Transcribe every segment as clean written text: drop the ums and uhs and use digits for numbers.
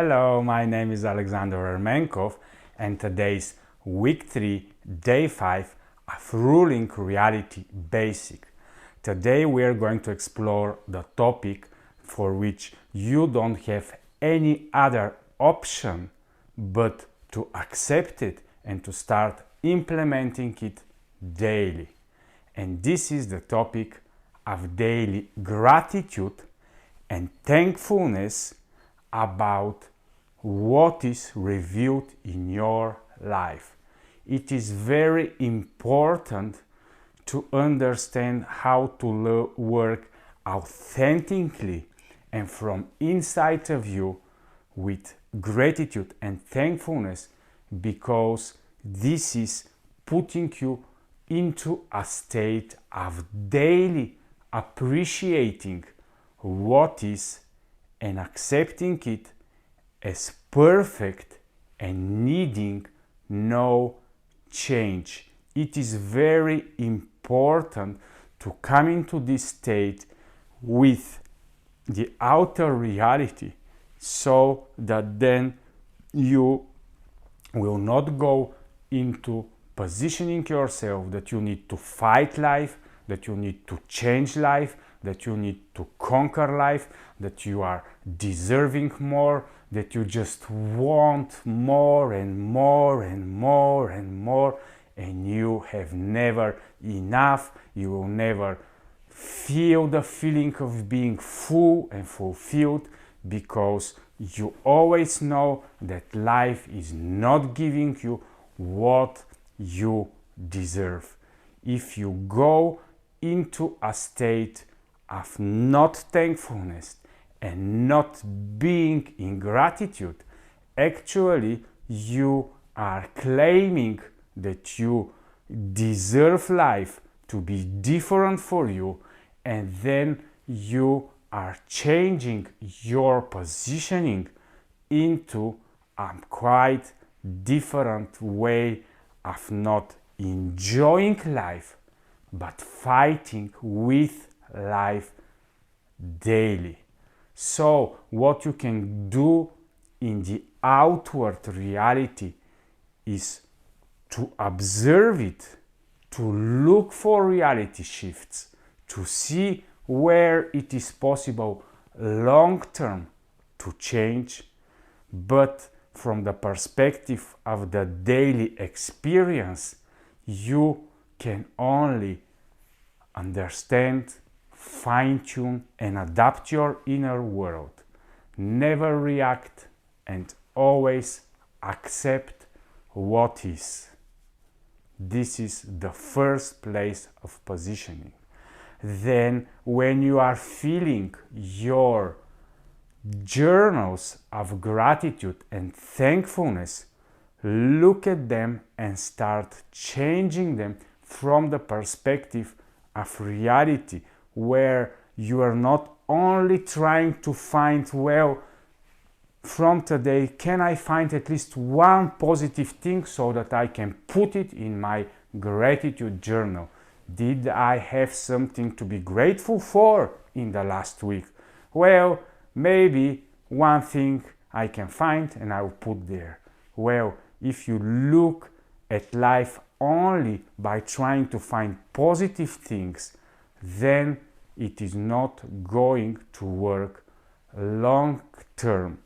Hello, my name is Alexander Ermenkov and today's week 3, day 5 of Ruling Reality Basic. Today we are going to explore the topic for which you don't have any other option but to accept it and to start implementing it daily. And this is the topic of daily gratitude and thankfulness about what is revealed in your life. It is very important to understand how to work authentically and from inside of you with gratitude and thankfulness, because this is putting you into a state of daily appreciating what is and accepting it as perfect and needing no change. It is very important to come into this state with the outer reality so that then you will not go into positioning yourself that you need to fight life, that you need to change life, that you need to conquer life, that you are deserving more, that you just want more and more and more and more, and you have never enough. You will never feel the feeling of being full and fulfilled, because you always know that life is not giving you what you deserve. If you go into a state of not thankfulness and not being in gratitude, actually you are claiming that you deserve life to be different for you, and then you are changing your positioning into a quite different way of not enjoying life but fighting with life daily. So what you can do in the outward reality is to observe it, to look for reality shifts, to see where it is possible long term to change, but from the perspective of the daily experience, you can only understand, fine-tune and adapt your inner world. Never react and always accept what is. This is the first place of positioning. Then when you are feeling your journals of gratitude and thankfulness, look at them and start changing them from the perspective of reality, where you are not only trying to find, well, from today, can I find at least one positive thing so that I can put it in my gratitude journal? Did I have something to be grateful for in the last week? Well, maybe one thing I can find and I will put there. Well, if you look at life only by trying to find positive things, then it is not going to work long term.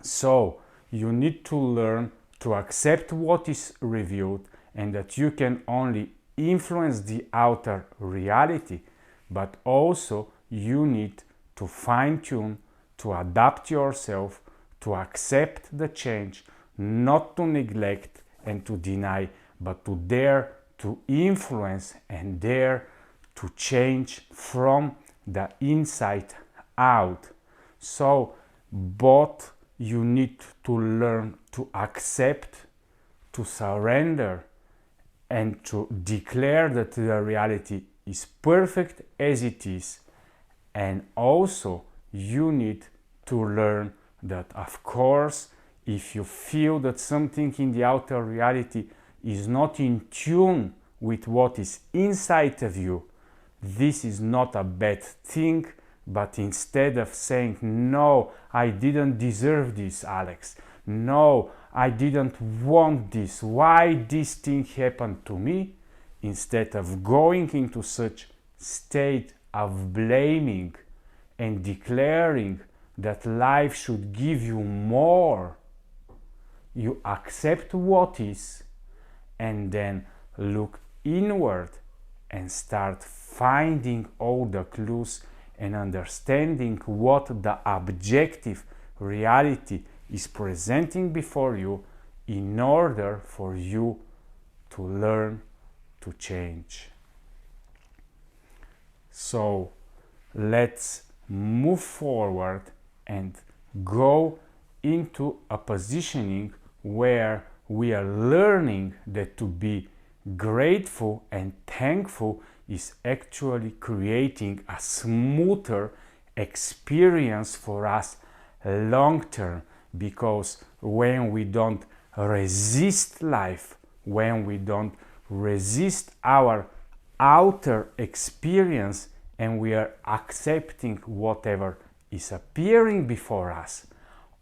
So you need to learn to accept what is revealed, and that you can only influence the outer reality, but also you need to fine-tune, to adapt yourself, to accept the change, not to neglect and to deny, but to dare to influence and dare to change from the inside out. So both you need to learn to accept, to surrender, and to declare that the reality is perfect as it is. And also you need to learn that, of course, if you feel that something in the outer reality is not in tune with what is inside of you, this is not a bad thing, But instead of saying, no, I didn't deserve this, Alex. No, I didn't want this. Why this thing happened to me? Instead of going into such state of blaming and declaring that life should give you more, you accept what is and then look inward and start finding all the clues and understanding what the objective reality is presenting before you in order for you to learn to change. So let's move forward and go into a positioning where we are learning that to be grateful and thankful is actually creating a smoother experience for us long term, because when we don't resist life, when we don't resist our outer experience and we are accepting whatever is appearing before us,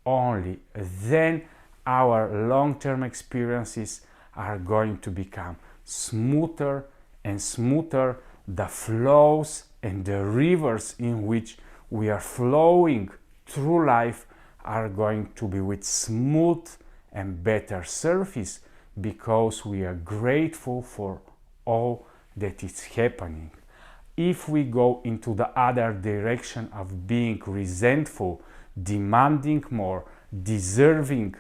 only then our long-term experiences are going to become smoother and smoother. The flows and the rivers in which we are flowing through life are going to be with smooth and better surface, because we are grateful for all that is happening. If we go into the other direction of being resentful, demanding more, deserving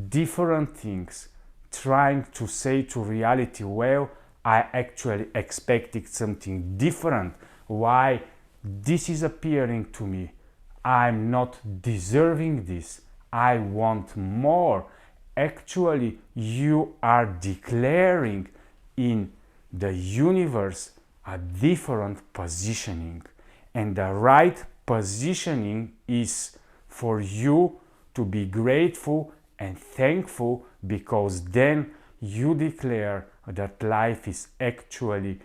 different things, trying to say to reality, well, I actually expected something different. Why this is appearing to me? I'm not deserving this. I want more. Actually, you are declaring in the universe a different positioning. And the right positioning is for you to be grateful and thankful, because then you declare that life is actually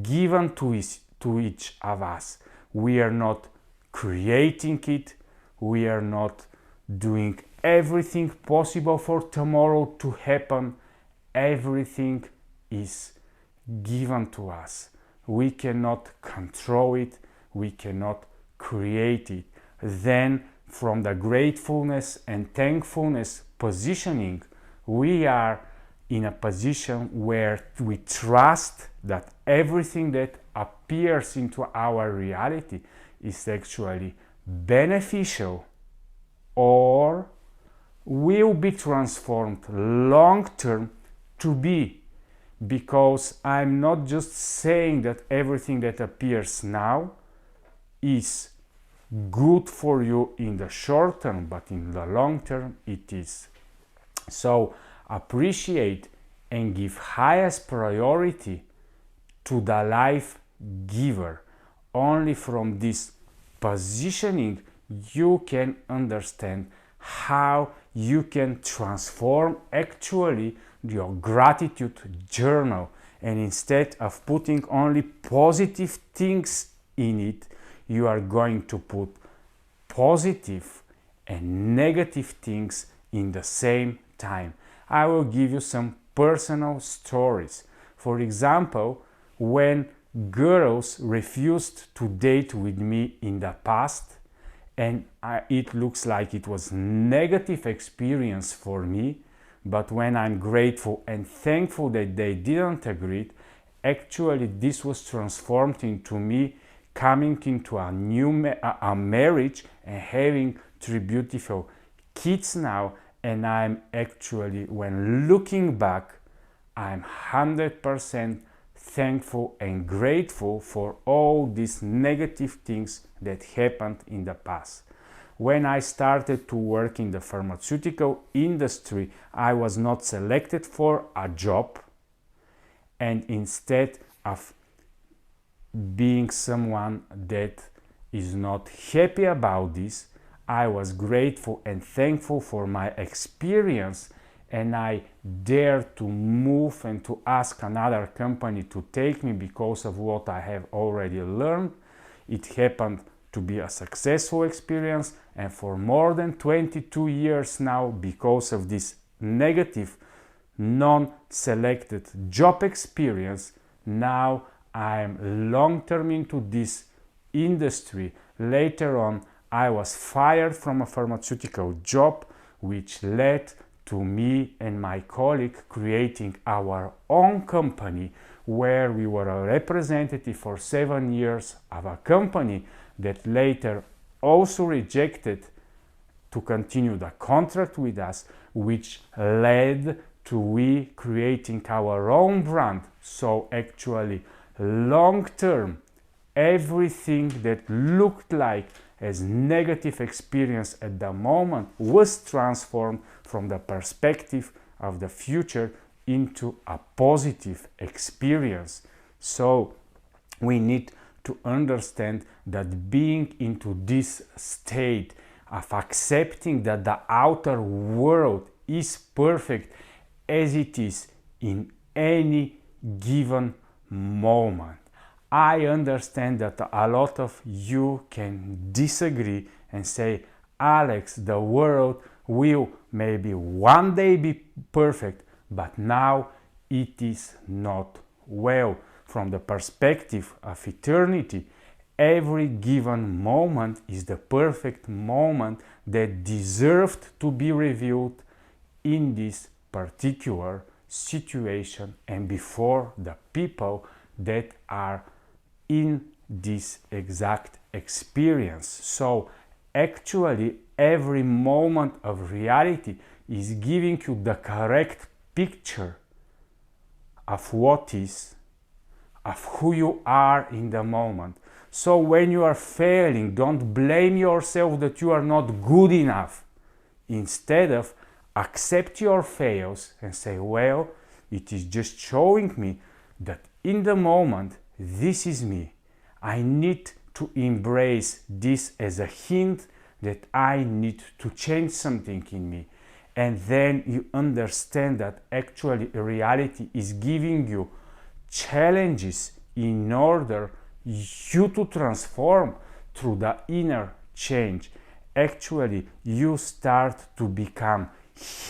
given to each of us. We are not creating it. We are not doing everything possible for tomorrow to happen. Everything is given to us. We cannot control it. We cannot create it. Then from the gratefulness and thankfulness positioning, we are in a position where we trust that everything that appears into our reality is actually beneficial or will be transformed long term to be. Because I'm not just saying that everything that appears now is good for you in the short term, but in the long term it is. So appreciate and give highest priority to the life giver. Only from this positioning you can understand how you can transform actually your gratitude journal, and instead of putting only positive things in it, you are going to put positive and negative things in the same time. I will give you some personal stories. For example, when girls refused to date with me in the past, and it looks like it was negative experience for me, but when I'm grateful and thankful that they didn't agree, actually this was transformed into me coming into a new marriage and having 3 beautiful kids now. And I'm actually, when looking back, I'm 100% thankful and grateful for all these negative things that happened in the past. When I started to work in the pharmaceutical industry, I was not selected for a job, and instead of being someone that is not happy about this, I was grateful and thankful for my experience, and I dared to move and to ask another company to take me because of what I have already learned. It happened to be a successful experience, and for more than 22 years now, because of this negative non-selected job experience, now I am long-term into this industry. Later on, I was fired from a pharmaceutical job, which led to me and my colleague creating our own company, where we were a representative for 7 years of a company that later also rejected to continue the contract with us, which led to we creating our own brand. So actually, long term, everything that looked like as negative experience at the moment was transformed from the perspective of the future into a positive experience. So we need to understand that being into this state of accepting that the outer world is perfect as it is in any given moment. I understand that a lot of you can disagree and say, Alex, the world will maybe one day be perfect, but now it is not. Well, from the perspective of eternity, every given moment is the perfect moment that deserved to be revealed in this particular situation and before the people that are in this exact experience. So actually every moment of reality is giving you the correct picture of what is, of who you are in the moment. So when you are failing, don't blame yourself that you are not good enough. Instead of accept your fails and say, well, it is just showing me that in the moment, this is me. I need to embrace this as a hint that I need to change something in me. And then you understand that actually reality is giving you challenges in order you to transform through the inner change. Actually, you start to become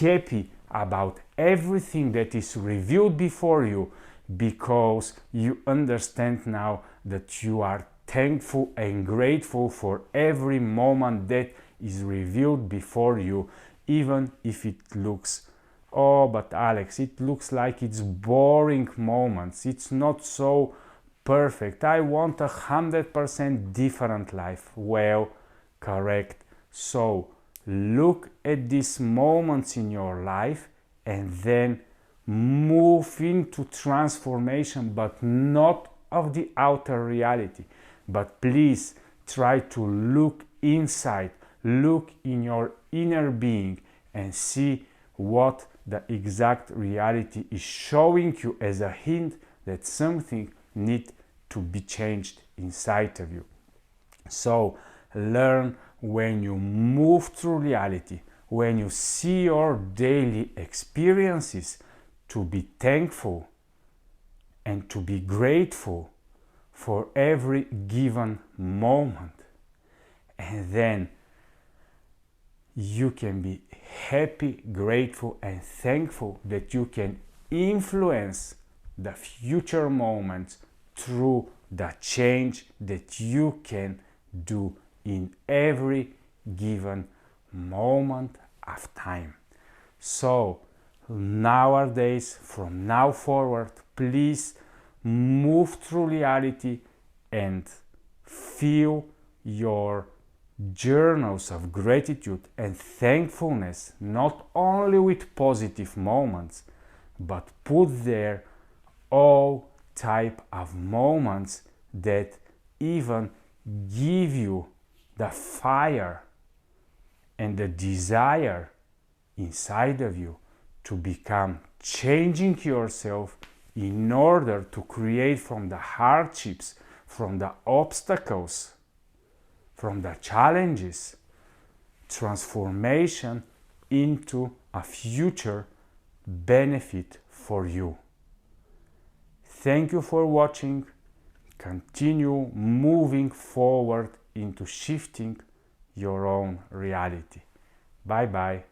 happy about everything that is revealed before you, because you understand now that you are thankful and grateful for every moment that is revealed before you, even if it looks, oh, but Alex, it looks like it's boring moments, it's not so perfect, I want 100% different life. Well, correct. So look at these moments in your life and then move into transformation, but not of the outer reality. But please try to look inside, look in your inner being and see what the exact reality is showing you as a hint that something needs to be changed inside of you. So learn when you move through reality, when you see your daily experiences, to be thankful and to be grateful for every given moment. And then you can be happy, grateful, and thankful that you can influence the future moments through the change that you can do in every given moment of time. So nowadays, from now forward, please move through reality and fill your journals of gratitude and thankfulness not only with positive moments, but put there all type of moments that even give you the fire and the desire inside of you to become changing yourself in order to create from the hardships, from the obstacles, from the challenges, transformation into a future benefit for you. Thank you for watching. Continue moving forward into shifting your own reality. Bye bye.